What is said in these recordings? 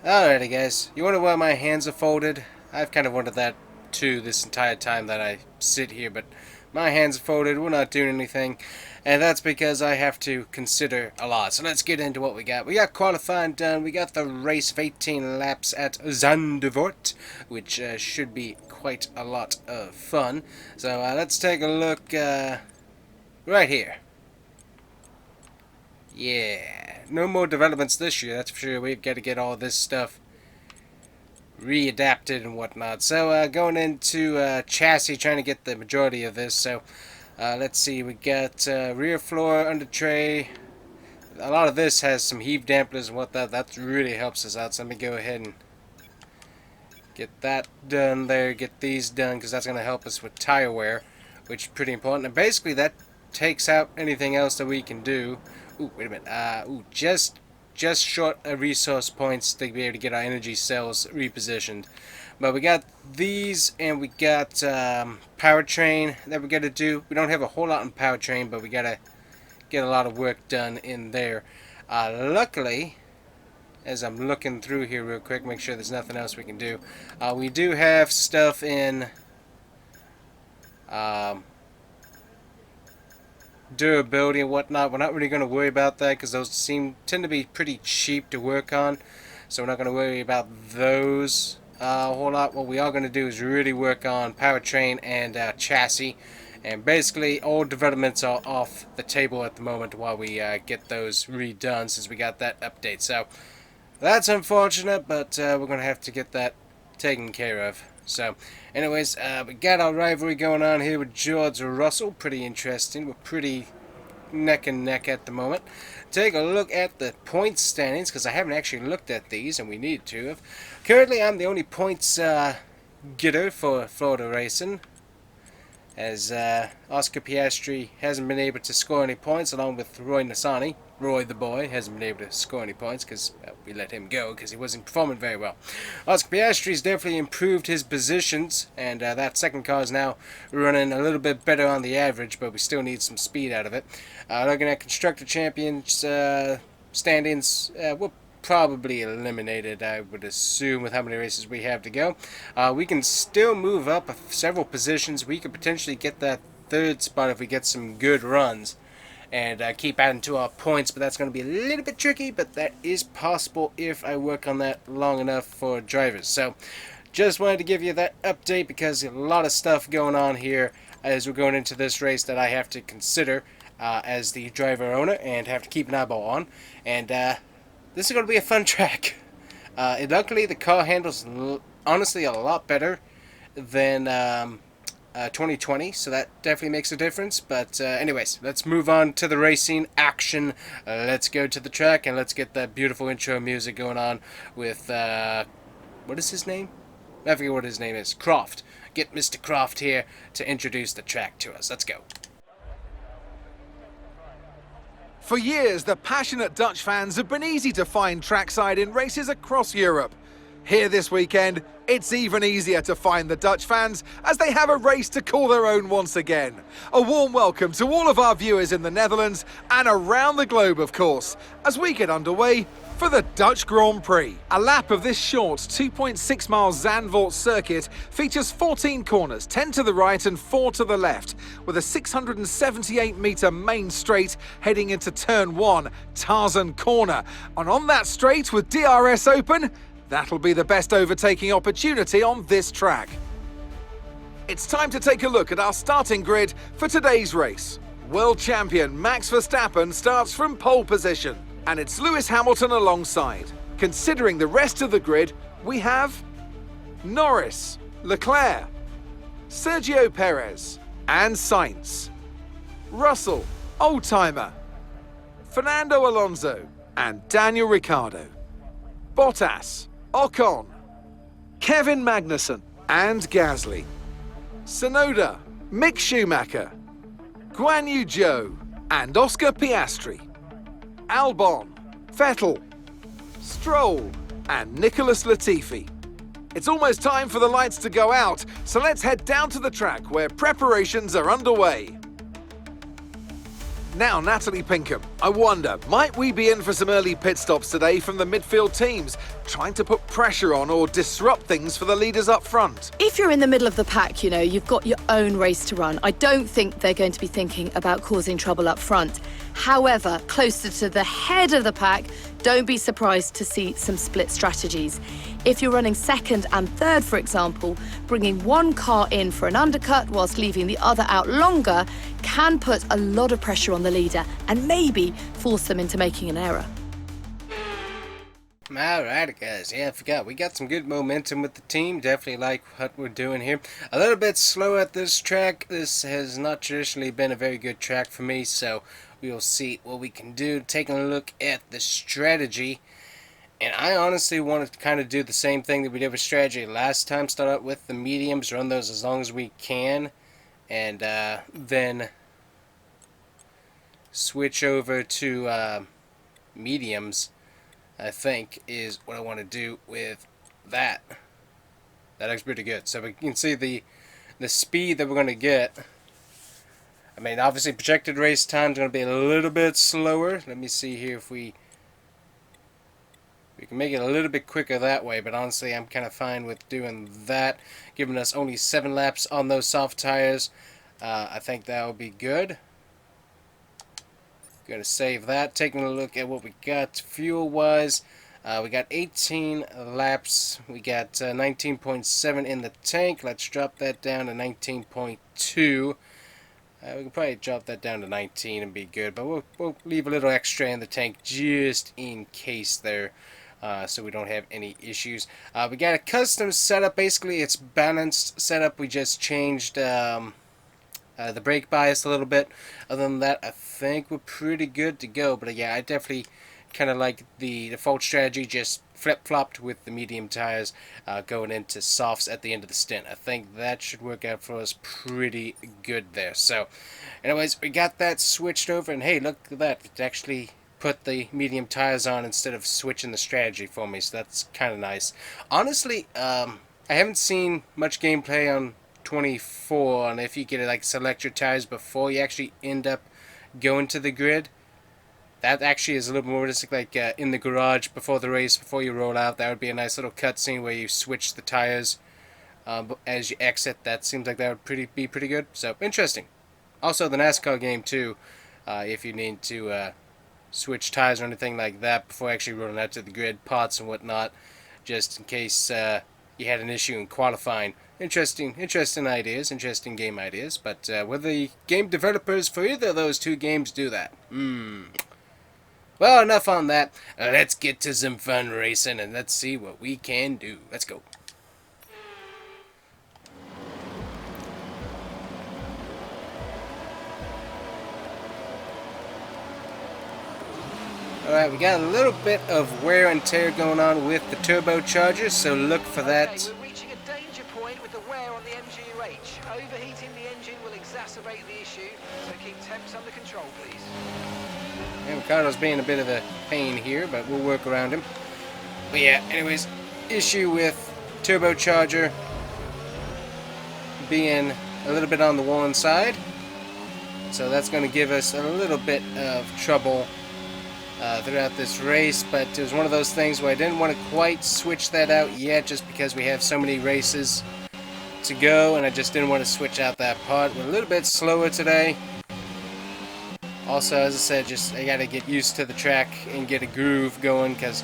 Alrighty guys, you wonder why my hands are folded? I've kind of wondered that too this entire time that I sit here, but my hands are folded, we're not doing anything, and that's because I have to consider a lot. So let's get into what we got. We got qualifying done, we got the race of 18 laps at Zandvoort, which should be quite a lot of fun. So let's take a look right here. Yeah, no more developments this year, that's for sure. We've got to get all this stuff readapted and whatnot. So going into chassis, trying to get the majority of this. So let's see, we got rear floor, under tray. A lot of this has some heave dampeners and whatnot. That really helps us out. So let me go ahead and get that done there, get these done, because that's going to help us with tire wear, which is pretty important. And basically that takes out anything else that we can do. Ooh, wait a minute. Just short of resource points to be able to get our energy cells repositioned. But we got these, and we got powertrain that we got to do. We don't have a whole lot in powertrain, but we got to get a lot of work done in there. Luckily, as I'm looking through here real quick, make sure there's nothing else we can do. We do have stuff in durability and whatnot. We're not really going to worry about that because those tend to be pretty cheap to work on, so we're not going to worry about those a whole lot. What we are going to do is really work on powertrain and chassis, and basically all developments are off the table at the moment while we get those redone, since we got that update. So that's unfortunate, but we're going to have to get that taken care of. So, anyways, we got our rivalry going on here with George Russell. Pretty interesting. We're pretty neck and neck at the moment. Take a look at the points standings, because I haven't actually looked at these, and we need to have. Currently, I'm the only points getter for Florida Racing, as Oscar Piastri hasn't been able to score any points, along with Roy Nissany. Roy the boy hasn't been able to score any points because we let him go because he wasn't performing very well. Oscar Piastri's definitely improved his positions, and that second car is now running a little bit better on the average, but we still need some speed out of it. Looking at Constructor Champions standings, we're probably eliminated, I would assume, with how many races we have to go. We can still move up several positions. We could potentially get that third spot if we get some good runs and keep adding to our points, but that's going to be a little bit tricky, but that is possible if I work on that long enough for drivers. So just wanted to give you that update because a lot of stuff going on here as we're going into this race that I have to consider as the driver owner and have to keep an eyeball on. And this is going to be a fun track. Luckily the car handles honestly a lot better than 2020, so that definitely makes a difference. But anyways, let's move on to the racing action. Let's go to the track and let's get that beautiful intro music going on with what is his name? I forget what his name is. Croft. Get Mr. Croft here to introduce the track to us. Let's go. For years, the passionate Dutch fans have been easy to find trackside in races across Europe. Here this weekend, it's even easier to find the Dutch fans as they have a race to call their own once again. A warm welcome to all of our viewers in the Netherlands and around the globe, of course, as we get underway for the Dutch Grand Prix. A lap of this short 2.6 mile Zandvoort circuit features 14 corners, 10 to the right and 4 to the left, with a 678 metre main straight heading into turn 1, Tarzan Corner. And on that straight with DRS open, that'll be the best overtaking opportunity on this track. It's time to take a look at our starting grid for today's race. World champion Max Verstappen starts from pole position, and it's Lewis Hamilton alongside. Considering the rest of the grid, we have Norris, Leclerc, Sergio Perez, and Sainz, Russell, Oldtimer, Fernando Alonso, and Daniel Ricciardo, Bottas, Ocon, Kevin Magnussen and Gasly, Tsunoda, Mick Schumacher, Guan Yu Zhou and Oscar Piastri, Albon, Vettel, Stroll and Nicholas Latifi. It's almost time for the lights to go out, so let's head down to the track where preparations are underway. Now, Natalie Pinkham, I wonder, might we be in for some early pit stops today from the midfield teams, trying to put pressure on or disrupt things for the leaders up front? If you're in the middle of the pack, you know, you've got your own race to run. I don't think they're going to be thinking about causing trouble up front. However, closer to the head of the pack, don't be surprised to see some split strategies. If you're running second and third, for example, bringing one car in for an undercut whilst leaving the other out longer can put a lot of pressure on the leader and maybe force them into making an error. Alright guys, yeah, I forgot. We got some good momentum with the team. Definitely like what we're doing here. A little bit slow at this track. This has not traditionally been a very good track for me, so we'll see what we can do. Taking a look at the strategy. And I honestly want to kind of do the same thing that we did with strategy last time. Start out with the mediums, run those as long as we can, and then switch over to mediums, I think, is what I want to do with that. That looks pretty good. So we can see the speed that we're going to get. I mean, obviously projected race time is going to be a little bit slower. Let me see here if we can make it a little bit quicker that way, but honestly I'm kind of fine with doing that, giving us only 7 laps on those soft tires. I think that will be good. Gonna save that. Taking a look at what we got fuel wise, we got 18 laps, we got 19.7 in the tank. Let's drop that down to 19.2. We can probably drop that down to 19 and be good, but we'll leave a little extra in the tank just in case there. So we don't have any issues. We got a custom setup. Basically, it's balanced setup. We just changed the brake bias a little bit. Other than that, I think we're pretty good to go. But yeah, I definitely kind of like the default strategy, just flip-flopped with the medium tires going into softs at the end of the stint. I think that should work out for us pretty good there. So anyways, we got that switched over, and hey, look at that. It actually put the medium tires on instead of switching the strategy for me, so that's kind of nice. Honestly, I haven't seen much gameplay on 24 on if you get to like select your tires before you actually end up going to the grid. That actually is a little more realistic, like in the garage before the race, before you roll out. That would be a nice little cutscene where you switch the tires as you exit. That seems like that would be pretty good. So interesting. Also the NASCAR game too, if you need to switch tires or anything like that before actually rolling out to the grid, pots and whatnot, just in case you had an issue in qualifying. Interesting ideas, interesting game ideas, but will the game developers for either of those two games do that? Well, enough on that. Let's get to some fun racing and let's see what we can do. Let's go. Alright, we got a little bit of wear and tear going on with the turbochargers, so look for that. Okay, we're reaching a danger point with the wear on the MGU-H. Overheating the engine will exacerbate the issue, so keep temps under control, please. And Ricardo's being a bit of a pain here, but we'll work around him. But yeah, anyways, issue with turbocharger being a little bit on the one side. So that's going to give us a little bit of trouble throughout this race, but it was one of those things where I didn't want to quite switch that out yet, just because we have so many races to go, and I just didn't want to switch out that part. We're a little bit slower today. Also, as I said, I got to get used to the track and get a groove going, because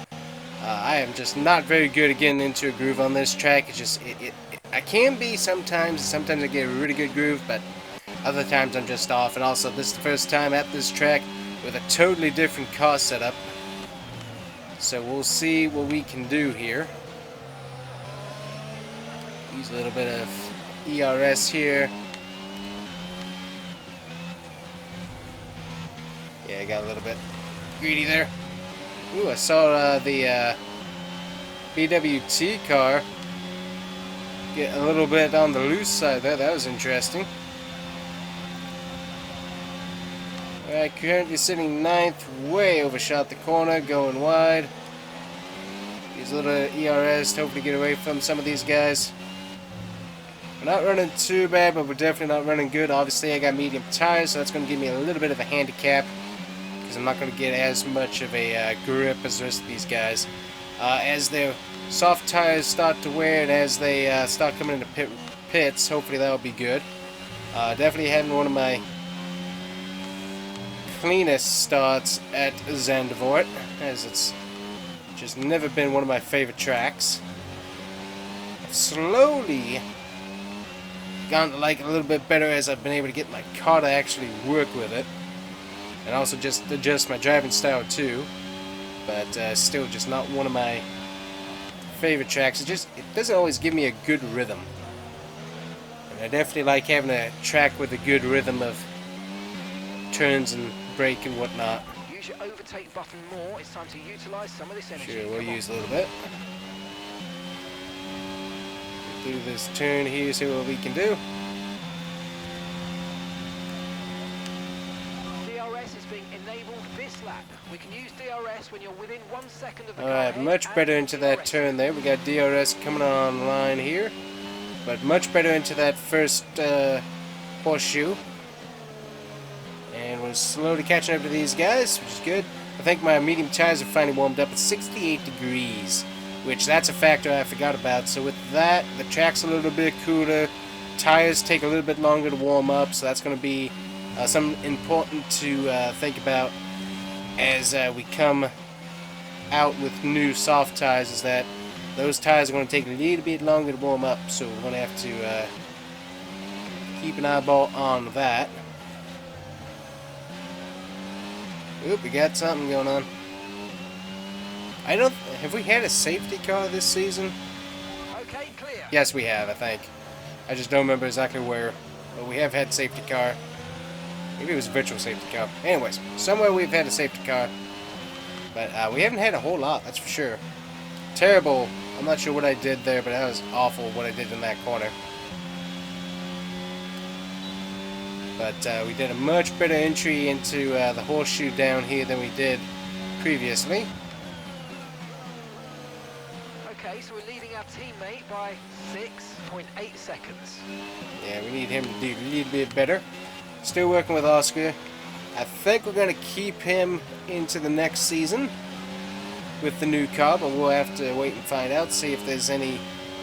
I am just not very good at getting into a groove on this track. It's just I can be sometimes I get a really good groove, but other times I'm just off. And also, this is the first time at this track with a totally different car setup, so we'll see what we can do here. Use a little bit of ERS here. Yeah, I got a little bit greedy there. Ooh, I saw the BWT car get a little bit on the loose side there. That was interesting. Alright, currently sitting 9th, way overshot the corner, going wide. Use a little ERS to hopefully get away from some of these guys. We're not running too bad, but we're definitely not running good. Obviously, I got medium tires, so that's going to give me a little bit of a handicap because I'm not going to get as much of a grip as the rest of these guys. As their soft tires start to wear and as they start coming into pits, hopefully that'll be good. Definitely having one of my cleanest starts at Zandvoort, as it's just never been one of my favorite tracks. I've slowly gotten to like it a little bit better as I've been able to get my car to actually work with it, and also just adjust my driving style too. But still, just not one of my favorite tracks. It doesn't always give me a good rhythm, and I definitely like having a track with a good rhythm of turns and brake and whatnot. Use your overtake button more. It's time to utilize some of this energy. Sure, we'll use a little bit. Do this turn here, see what we can do. DRS is being enabled this lap. We can use DRS when you're within 1 second of the car. Alright, much better into that turn there. We got DRS coming online here, but much better into that first horseshoe. And we're slowly catching up to these guys, which is good. I think my medium tires are finally warmed up at 68 degrees, which that's a factor I forgot about. So with that, the track's a little bit cooler. Tires take a little bit longer to warm up, so that's going to be something important to think about as we come out with new soft tires, is that those tires are going to take a little bit longer to warm up, so we're going to have to keep an eyeball on that. Oop, we got something going on. Have we had a safety car this season? Okay, clear. Yes, we have, I think. I just don't remember exactly where, but we have had safety car. Maybe it was a virtual safety car. Anyways, somewhere we've had a safety car, but we haven't had a whole lot, that's for sure. Terrible. I'm not sure what I did there, but that was awful what I did in that corner. But we did a much better entry into the horseshoe down here than we did previously. Okay, so we're leading our teammate by 6.8 seconds. Yeah, we need him to do a little bit better. Still working with Oscar. I think we're going to keep him into the next season with the new car, but we'll have to wait and find out, see if there's any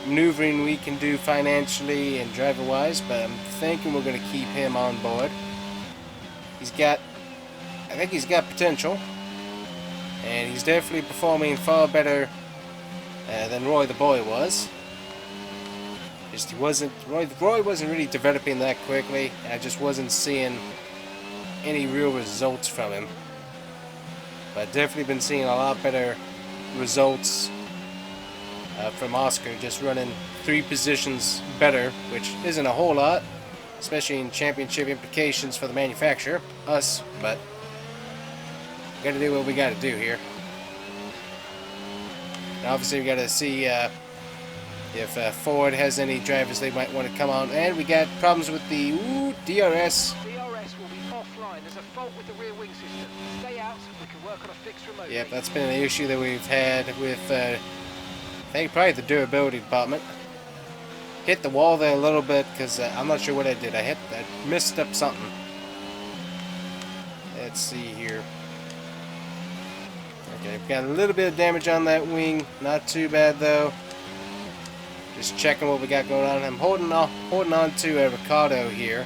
maneuvering we can do financially and driver-wise, but I'm thinking we're going to keep him on board. I think he's got potential, and he's definitely performing far better than Roy the Boy was. Roy wasn't really developing that quickly, and I just wasn't seeing any real results from him. But definitely been seeing a lot better results from Oscar, just running 3 positions better, which isn't a whole lot, especially in championship implications for the manufacturer, us, but we gotta do what we gotta do here. And obviously we gotta see if Ford has any drivers they might want to come on, and we got problems with the DRS. DRS will be offline. There's a fault with the rear wing system. Stay out, we can work on a fix remotely. Yep, that's been an issue that we've had with I think probably the durability department. Hit the wall there a little bit because I'm not sure what I did. I messed up something. Let's see here. Okay, got a little bit of damage on that wing. Not too bad though. Just checking what we got going on. I'm holding on to Ricardo here.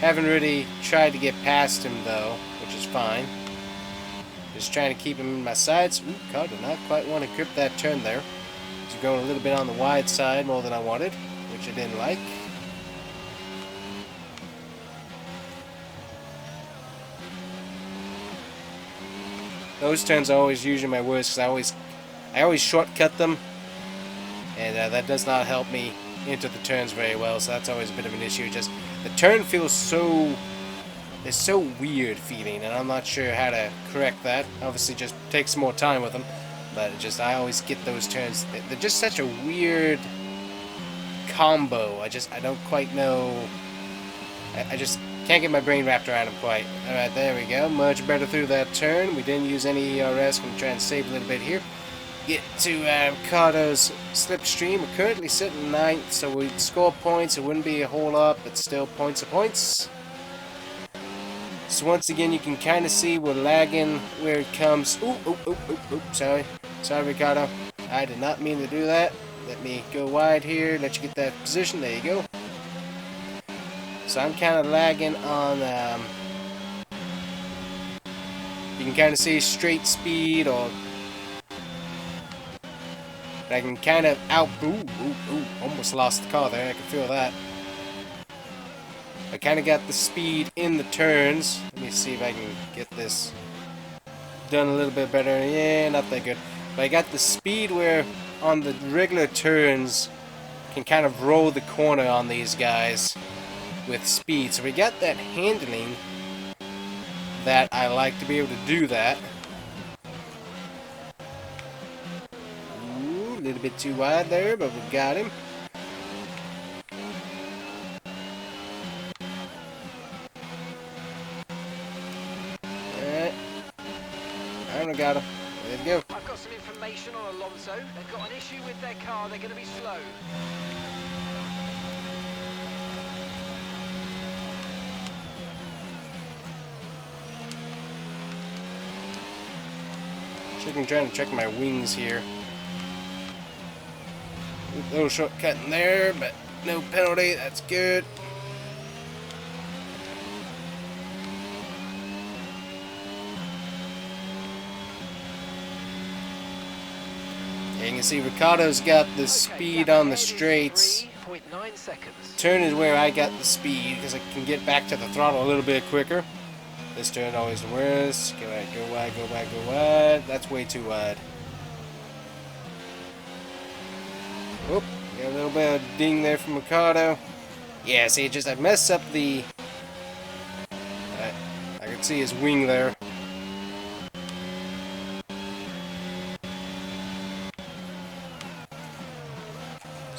Haven't really tried to get past him though, which is fine. Just trying to keep him in my sights. Ooh, car did not quite want to grip that turn there. He's going a little bit on the wide side more than I wanted, which I didn't like. Those turns are always usually my worst because I always shortcut them, and that does not help me into the turns very well. So that's always a bit of an issue. Just the turn feels so weird feeling, and I'm not sure how to correct that. Obviously, just takes more time with them. But I always get those turns. They're just such a weird combo. I don't quite know. I just can't get my brain wrapped around them quite. Alright, there we go. Much better through that turn. We didn't use any ERS. I'm going to try and save a little bit here. get to Ricardo's slipstream. We're currently sitting 9th, so we'd score points. It wouldn't be a whole lot, but still points are points. So once again, you can kind of see we're lagging where it comes. Sorry, Ricardo. I did not mean to do that. Let me go wide here. Let you get that position. There you go. So I'm kind of lagging on. You can kind of see straight speed, or I can kind of out. Almost lost the car there. I can feel that. I kind of got the speed in the turns. Let me see if I can get this done a little bit better. Yeah, not that good. But I got the speed where on the regular turns can kind of roll the corner on these guys with speed. So we got that handling that I like to be able to do that. Ooh, a little bit too wide there, but we got him. I got him. There you go. I've got some information on Alonso. They've got an issue with their car. They're going to be slow. I'm trying to check my wings here. A little shortcut in there, but no penalty. That's good. You can see Ricardo's got the speed on the straights. 3.9 seconds. Turn is where I got the speed because I can get back to the throttle a little bit quicker. This turn always the worst. Go wide, go wide, go wide, go wide. That's way too wide. Oop, got a little bit of ding there from Ricardo. Yeah, see, I messed up the. I could see his wing there.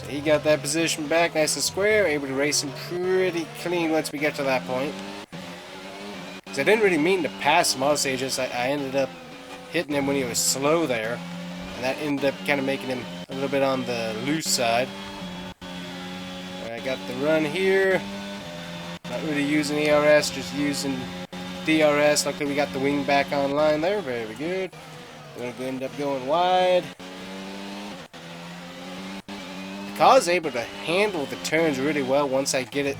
He got that position back nice and square, able to race him pretty clean once we get to that point. Because I didn't really mean to pass him, honestly, just I ended up hitting him when he was slow there. And that ended up kind of making him a little bit on the loose side. I got the run here. Not really using ERS, just using DRS. Luckily we got the wing back online there, very good. We're going to end up going wide. The car is able to handle the turns really well once I get it.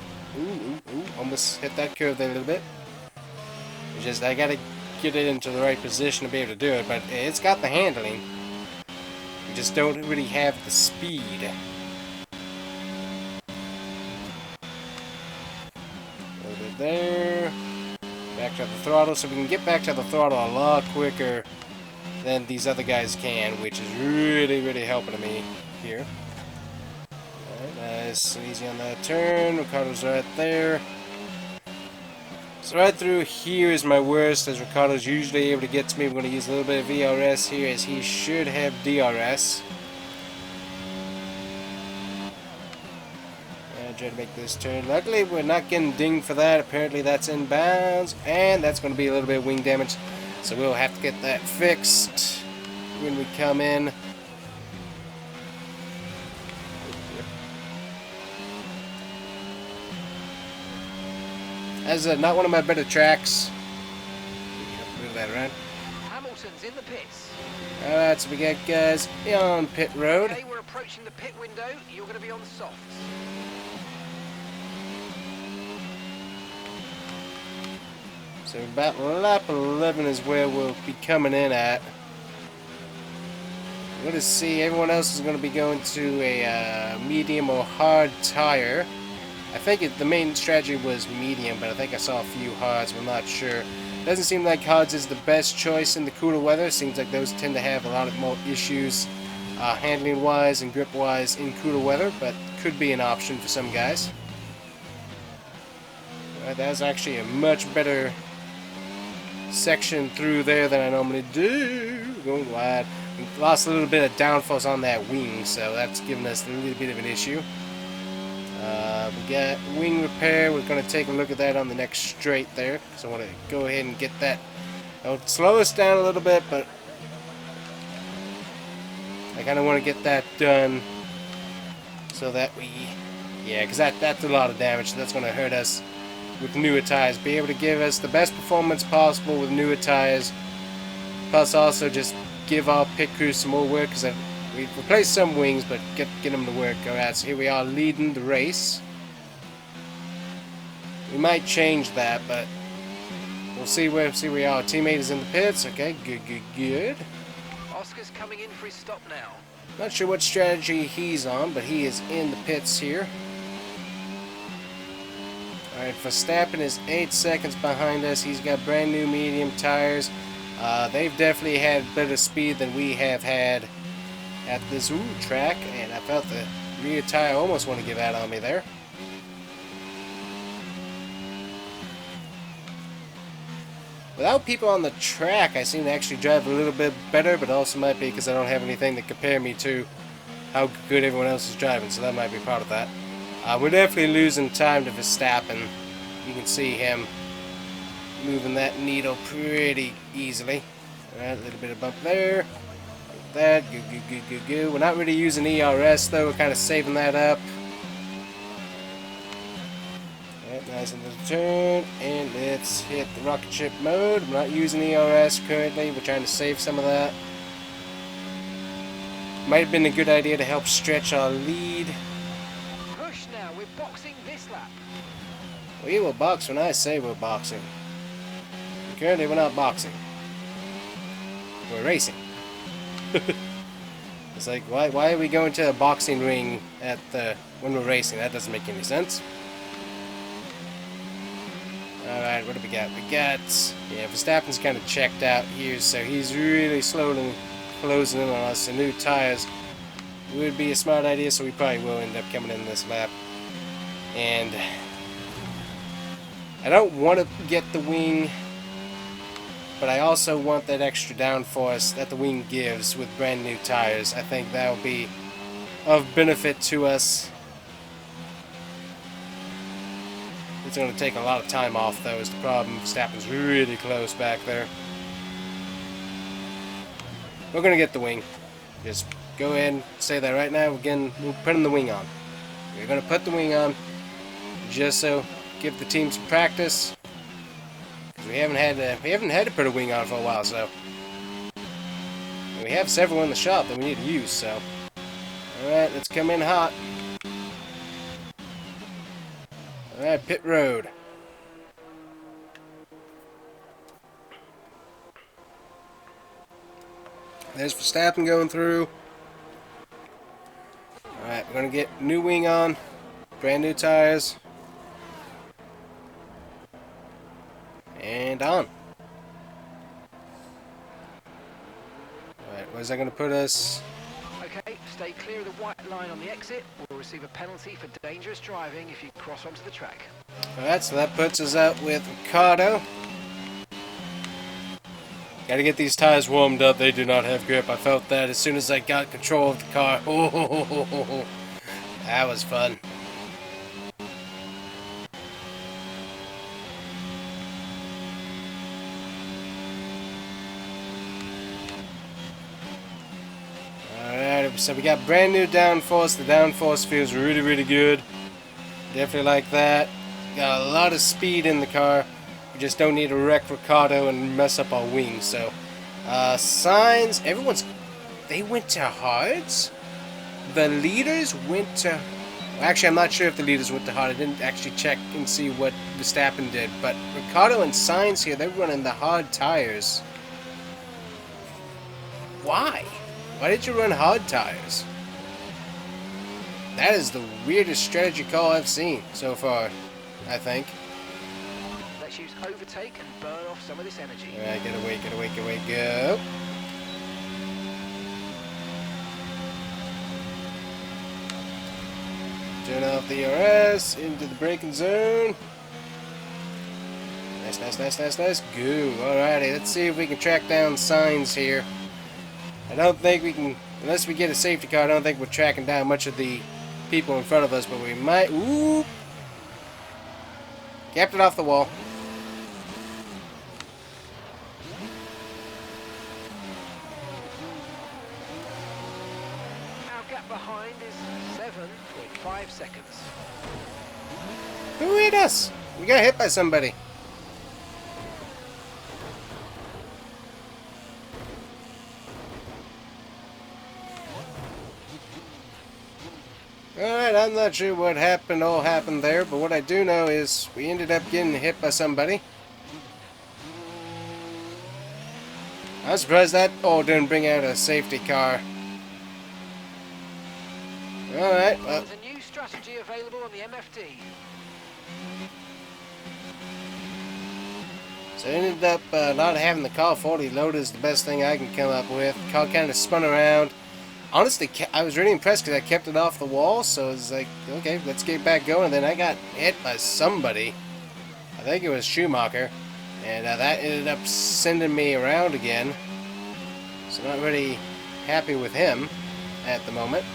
Almost hit that curve there a little bit. It's just I gotta get it into the right position to be able to do it, but it's got the handling. You just don't really have the speed. A little bit there. Back to the throttle, so we can get back to the throttle a lot quicker than these other guys can, which is really, really helping me here. Nice and easy on that turn. Ricardo's right there. So right through here is my worst, as Ricardo's usually able to get to me. We're going to use a little bit of VRS here, as he should have DRS. And try to make this turn. Luckily, we're not getting dinged for that. Apparently, that's inbounds, and that's going to be a little bit of wing damage. So we'll have to get that fixed when we come in. As not one of my better tracks. Move that around. Hamilton's in the pits. Alright, so we got guys on pit road. Okay, we're approaching the pit window. You're going to be on softs. So about lap 11 is where we'll be coming in at. We're going to see everyone else is going to be going to a medium or hard tire. I think the main strategy was medium, but I think I saw a few hards, but I'm not sure. Doesn't seem like hards is the best choice in the cooler weather. Seems like those tend to have a lot of more issues handling-wise and grip-wise in cooler weather, but could be an option for some guys. That was actually a much better section through there than I normally do. Going wide. We lost a little bit of downforce on that wing, so that's giving us a little bit of an issue. We got wing repair. We're going to take a look at that on the next straight there. So I want to go ahead and get that. It'll slow us down a little bit, but I kind of want to get that done so that we, yeah, because that's a lot of damage. That's going to hurt us with newer tires. Be able to give us the best performance possible with newer tires. Plus also just give our pit crew some more work, because we've replaced some wings, but get them to work. Alright, so here we are leading the race. We might change that, but we'll see where we are. Our teammate is in the pits. Okay, good. Oscar's coming in for his stop now. Not sure what strategy he's on, but he is in the pits here. Alright, Verstappen is 8 seconds behind us. He's got brand new medium tires. They've definitely had better speed than we have had at this track, and I felt the rear tire almost want to give out on me there. Without people on the track, I seem to actually drive a little bit better, but also might be because I don't have anything to compare me to how good everyone else is driving, so that might be part of that. We're definitely losing time to Verstappen. You can see him moving that needle pretty easily. Alright, a little bit of bump there. Like that, good. We're not really using ERS though, we're kind of saving that up. Alright, nice into the turn, and let's hit the rocket ship mode. We're not using ERS currently, we're trying to save some of that. Might have been a good idea to help stretch our lead. Push now, we're boxing this lap. We will box when I say we're boxing. Currently we're not boxing. We're racing. It's like, why are we going to a boxing ring when we're racing? That doesn't make any sense. Alright, what do we got? Yeah, Verstappen's kind of checked out here, so he's really slowly closing in on us. The new tires would be a smart idea, so we probably will end up coming in this lap. And I don't want to get the wing, but I also want that extra downforce that the wing gives with brand new tires. I think that will be of benefit to us. It's going to take a lot of time off, though, is the problem. Verstappen's really close back there. We're going to get the wing. Just go ahead and say that right now. We're putting the wing on. We're going to put the wing on just so give the team some practice. We haven't had to put a wing on for a while, so we have several in the shop that we need to use. So, all right, let's come in hot. All right, pit road. There's Verstappen going through. All right, we're gonna get new wing on, brand new tires. And on. Alright, where's that going to put us? Okay, stay clear of the white line on the exit. We'll receive a penalty for dangerous driving if you cross onto the track. Alright, so that puts us out with Ricardo. Gotta get these tires warmed up. They do not have grip. I felt that as soon as I got control of the car. Oh, that was fun. So we got brand new downforce. The downforce feels really, really good. Definitely like that. Got a lot of speed in the car. We just don't need to wreck Ricardo and mess up our wings. So, signs. They went to hards. The leaders went to. Well, actually, I'm not sure if the leaders went to hard. I didn't actually check and see what Verstappen did. But Ricardo and Sainz here, they're running the hard tires. Why? Why did you run hard tires? That is the weirdest strategy call I've seen so far, I think. Let's use overtake and burn off some of this energy. Alright, get away, go. Turn off the ERS, into the braking zone. Nice. Good. Alrighty, let's see if we can track down Sainz here. I don't think we can, unless we get a safety car, I don't think we're tracking down much of the people in front of us, but we might. Ooh! Kept it off the wall. gap behind is 7.5 seconds. Who hit us? We got hit by somebody. Alright, I'm not sure what all happened there, but what I do know is we ended up getting hit by somebody. I'm surprised that didn't bring out a safety car. Alright, well. There's a new strategy available on the MFD. So I ended up not having the car fully loaded is the best thing I can come up with. The car kind of spun around. Honestly, I was really impressed because I kept it off the wall, so it's like, okay, let's get back going. And then I got hit by somebody. I think it was Schumacher. And that ended up sending me around again. So not really happy with him at the moment.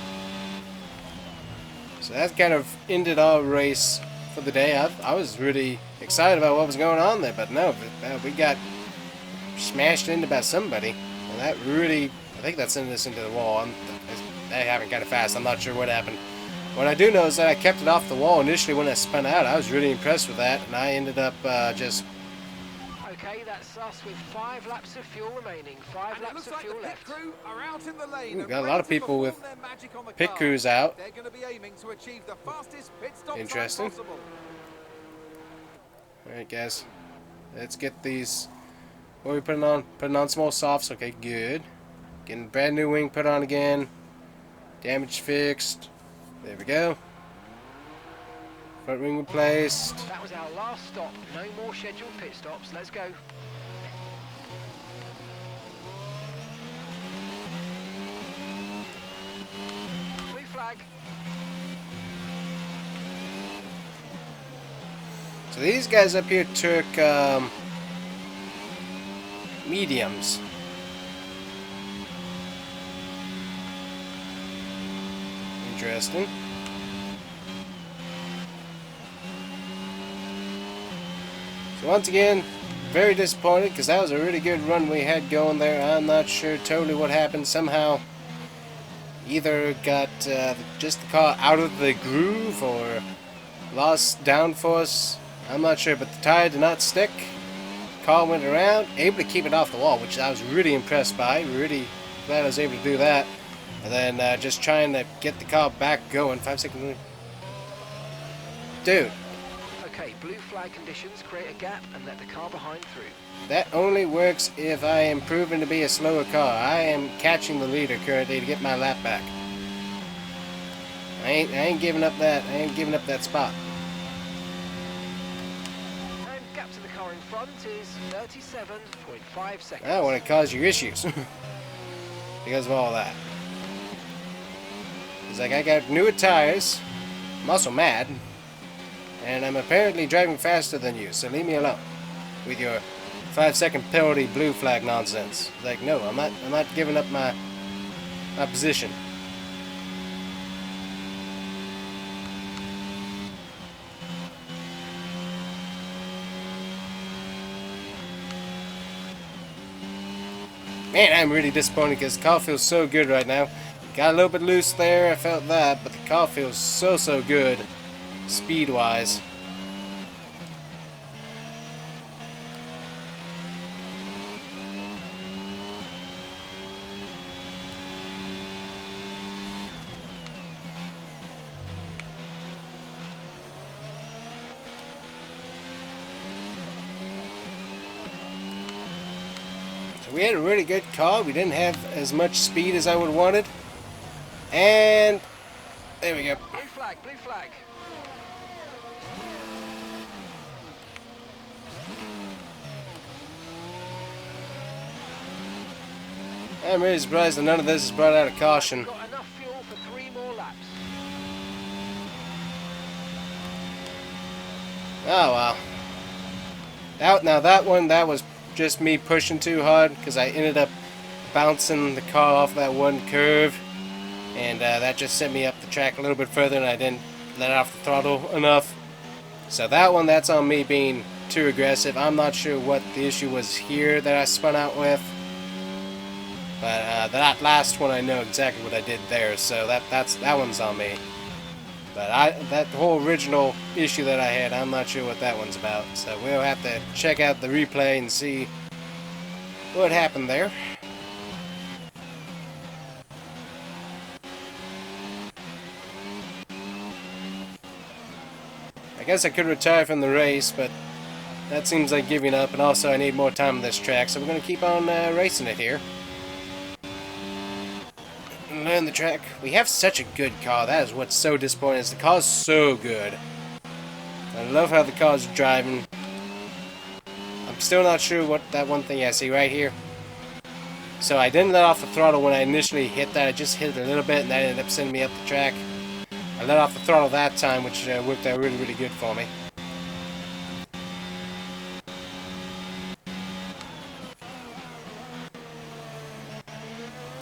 So that kind of ended our race for the day. I was really excited about what was going on there, but no, we got smashed into by somebody. And that really, I think that sent us into the wall. That happened kind of fast. I'm not sure what happened. What I do know is that I kept it off the wall initially when I spun out. I was really impressed with that, and I ended up just... Okay, that's us with 5 laps of fuel remaining. 5 laps of fuel left. Crew are out in the lane. Ooh, got a lot of people with pit crews out. They're going to be aiming to achieve the fastest pit stop time Interesting. possible. Alright, guys. Let's get these... What are we putting on? Putting on some more softs. Okay, good. Getting a brand new wing put on again. Damage fixed. There we go. Front wing replaced. That was our last stop. No more scheduled pit stops. Let's go. Blue flag. So these guys up here took mediums. Interesting. So once again, very disappointed because that was a really good run we had going there. I'm not sure totally what happened. Somehow either got just the car out of the groove or lost downforce. I'm not sure, but the tire did not stick. Car went around, able to keep it off the wall, which I was really impressed by. Really glad I was able to do that. And then just trying to get the car back going. 5 seconds. Dude. Okay, blue flag conditions create a gap and let the car behind through. That only works if I am proven to be a slower car. I am catching the leader currently to get my lap back. I ain't giving up that. I ain't giving up that spot. And gap to the car in front is 37.5 seconds. I don't want to cause you issues because of all that. It's like I got newer tires. I'm also mad. And I'm apparently driving faster than you, so leave me alone with your 5-second penalty blue flag nonsense. It's like, no, I'm not giving up my position. Man, I'm really disappointed because the car feels so good right now. Got a little bit loose there, I felt that, but the car feels so good. Speed-wise. So we had a really good car. We didn't have as much speed as I would have wanted. And there we go. Blue flag, blue flag. I'm really surprised that none of this is brought out of caution. Got enough fuel for 3 more laps. Oh well. Now that one, that was just me pushing too hard because I ended up bouncing the car off that one curve, and that just sent me up the track a little bit further, and I didn't let off the throttle enough. So that one, that's on me being too aggressive. I'm not sure what the issue was here that I spun out with. But that last one, I know exactly what I did there, so that one's on me. But that whole original issue that I had, I'm not sure what that one's about. So we'll have to check out the replay and see what happened there. I guess I could retire from the race, but that seems like giving up, and also I need more time on this track, so we're going to keep on racing it here. Learn the track. We have such a good car. That is what's so disappointing. Is the car's so good. I love how the car's driving. I'm still not sure what that one thing I see right here. So I didn't let off the throttle when I initially hit that. I just hit it a little bit, and that ended up sending me up the track. I let off the throttle that time, which worked out really, really good for me.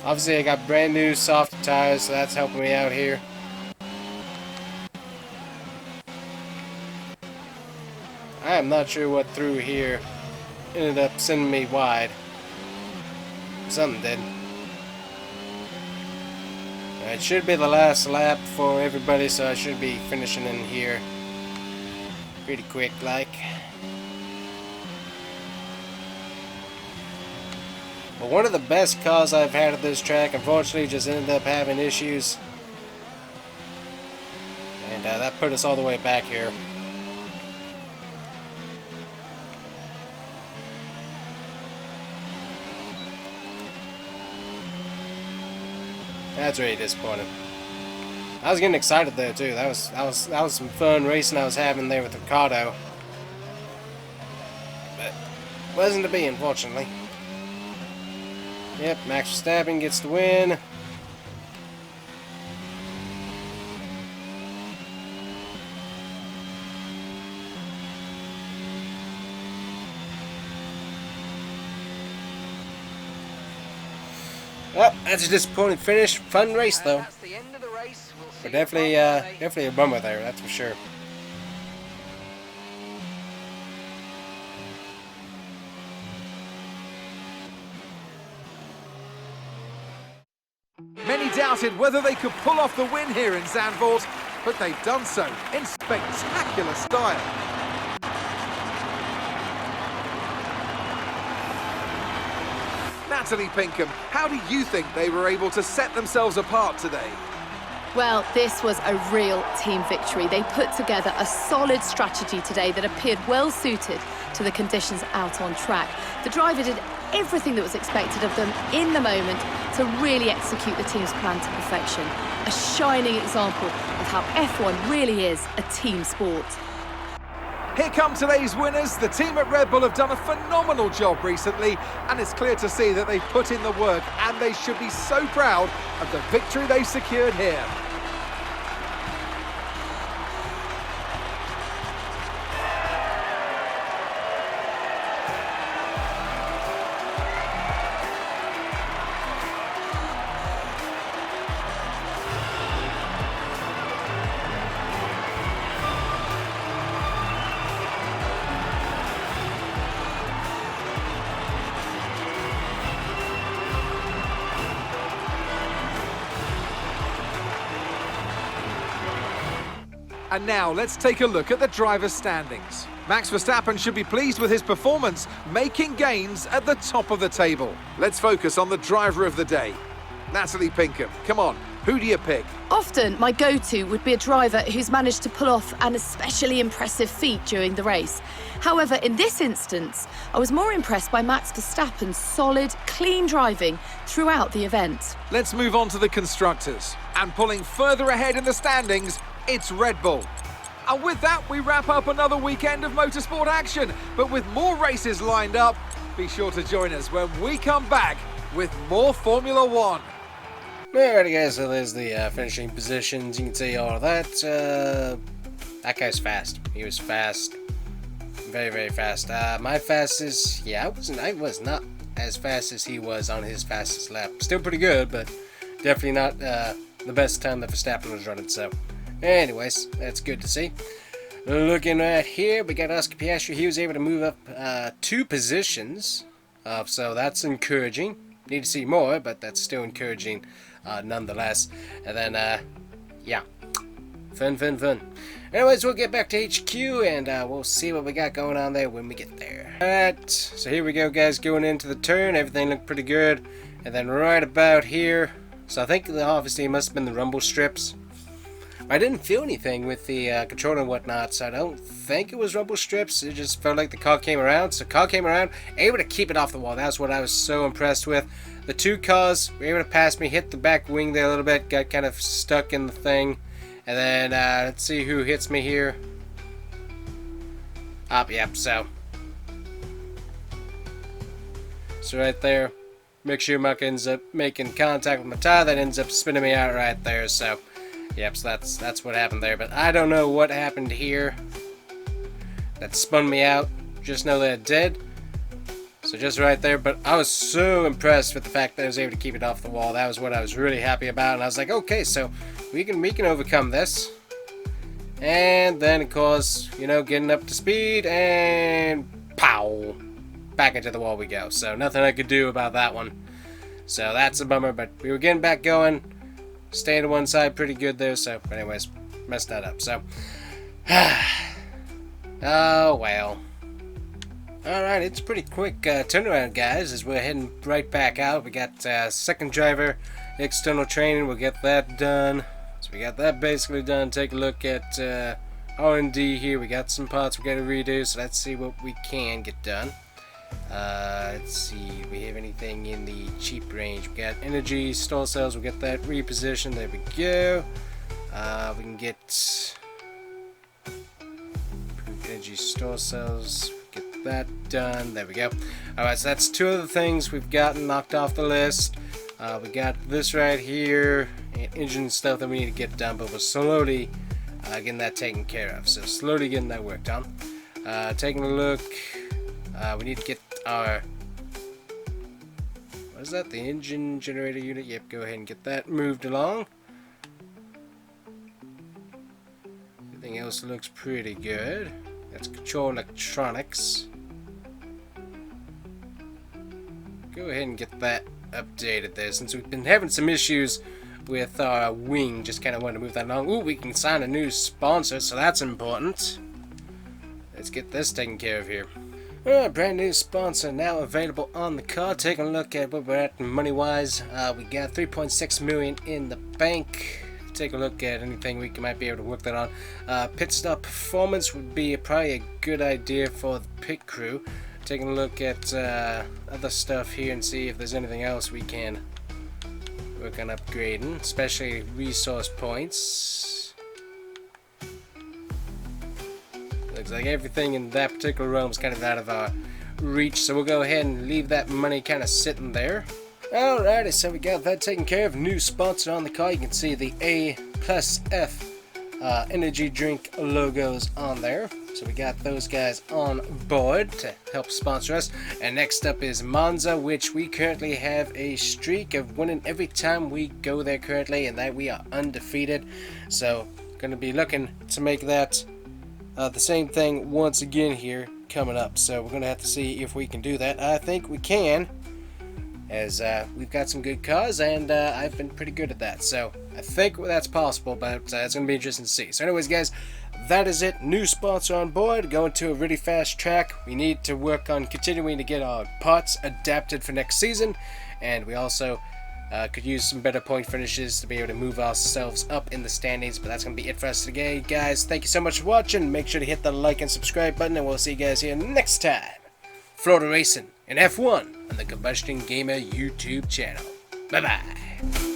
Obviously, I got brand new soft tires, so that's helping me out here. I am not sure what through here ended up sending me wide. Something did. It should be the last lap for everybody, so I should be finishing in here pretty quick like. But one of the best cars I've had at this track, unfortunately, just ended up having issues. And that put us all the way back here. That's really disappointing. I was getting excited there too. That was some fun racing I was having there with Ricardo. But wasn't to be, unfortunately. Yep, Max Verstappen gets the win. Well, that's a disappointing finish. Fun race though. That's the end of the race. We'll see But definitely a bummer there, that's for sure. Many doubted whether they could pull off the win here in Zandvoort, but they've done so in spectacular style. Natalie Pinkham, how do you think they were able to set themselves apart today? Well, this was a real team victory. They put together a solid strategy today that appeared well suited to the conditions out on track. The driver did everything that was expected of them in the moment to really execute the team's plan to perfection. A shining example of how F1 really is a team sport. Here come today's winners. The team at Red Bull have done a phenomenal job recently, and it's clear to see that they've put in the work, and they should be so proud of the victory they've secured here. And now let's take a look at the driver's standings. Max Verstappen should be pleased with his performance, making gains at the top of the table. Let's focus on the driver of the day. Natalie Pinkham, come on, who do you pick? Often, my go-to would be a driver who's managed to pull off an especially impressive feat during the race. However, in this instance, I was more impressed by Max Verstappen's solid, clean driving throughout the event. Let's move on to the constructors. And pulling further ahead in the standings, it's Red Bull. And with that, we wrap up another weekend of motorsport action. But with more races lined up, be sure to join us when we come back with more Formula One. Alrighty guys, so there's the finishing positions. You can see all of that. That guy's fast. He was fast. Very, very fast. My fastest, yeah, I was not as fast as he was on his fastest lap. Still pretty good, but definitely not the best time that Verstappen was running, so. Anyways, that's good to see. Looking at here, we got Oscar Piastri. He was able to move up 2 positions, so that's encouraging. Need to see more, but that's still encouraging nonetheless. And then, yeah. Fun. Anyways, we'll get back to HQ, and we'll see what we got going on there when we get there. Alright, so here we go, guys, going into the turn. Everything looked pretty good. And then right about here, so I think obviously it must have been the rumble strips. I didn't feel anything with the controller and whatnot, so I don't think it was rumble strips. It just felt like the car came around. So car came around, able to keep it off the wall. That's what I was so impressed with. The two cars were able to pass me, hit the back wing there a little bit, got kind of stuck in the thing. And then, let's see who hits me here. Yep, so right there. Make sure Muck ends up making contact with my tire. That ends up spinning me out right there, so... Yep, so that's what happened there. But I don't know what happened here that spun me out. Just know that it did. So just right there. But I was so impressed with the fact that I was able to keep it off the wall. That was what I was really happy about. And I was like, okay, so we can overcome this. And then, of course, you know, getting up to speed. And pow! Back into the wall we go. So nothing I could do about that one. So that's a bummer. But we were getting back going. Staying to one side pretty good there, so anyways, messed that up, so oh well. Alright, it's a pretty quick turnaround, guys, as we're heading right back out. We got second driver external training, we'll get that done. So we got that basically done. Take a look at R&D here. We got some parts we got to redo, so let's see what we can get done. Let's see, do we have anything in the cheap range? We got energy, stall cells, we'll get that repositioned, there we go. We can get energy, stall cells, get that done, there we go. Alright, so that's two of the things we've gotten knocked off the list. We got this right here, engine stuff that we need to get done, but we're slowly getting that taken care of. So slowly getting that worked on. Taking a look, we need to get our, what is that, the engine generator unit? Yep, go ahead and get that moved along. Everything else looks pretty good. That's control electronics. Go ahead and get that updated there, since we've been having some issues with our wing. Just kind of want to move that along. Ooh, we can sign a new sponsor, so that's important. Let's get this taken care of here. Alright, brand new sponsor now available on the car. Taking a look at where we're at money wise. We got 3.6 million in the bank. Take a look at anything we might be able to work that on. Pit stop performance would be probably a good idea for the pit crew. Taking a look at other stuff here and see if there's anything else we can work on upgrading, especially resource points. Looks like everything in that particular realm is kind of out of our reach, so we'll go ahead and leave that money kind of sitting there. Alrighty, so we got that taken care of. New sponsor on the car. You can see the A+F energy drink logos on there. So we got those guys on board to help sponsor us. And next up is Monza, which we currently have a streak of winning every time we go there currently, and that we are undefeated. So going to be looking to make that the same thing once again here coming up. So we're going to have to see if we can do that. I think we can, as we've got some good cars, and I've been pretty good at that. So I think that's possible, but it's going to be interesting to see. So anyways, guys, that is it. New sponsor on board. Going to a really fast track. We need to work on continuing to get our parts adapted for next season, and we also could use some better point finishes to be able to move ourselves up in the standings. But that's going to be it for us today, guys. Thank you so much for watching. Make sure to hit the like and subscribe button, and we'll see you guys here next time. Florida Racing and F1 on the Combustion Gamer YouTube channel. Bye-bye.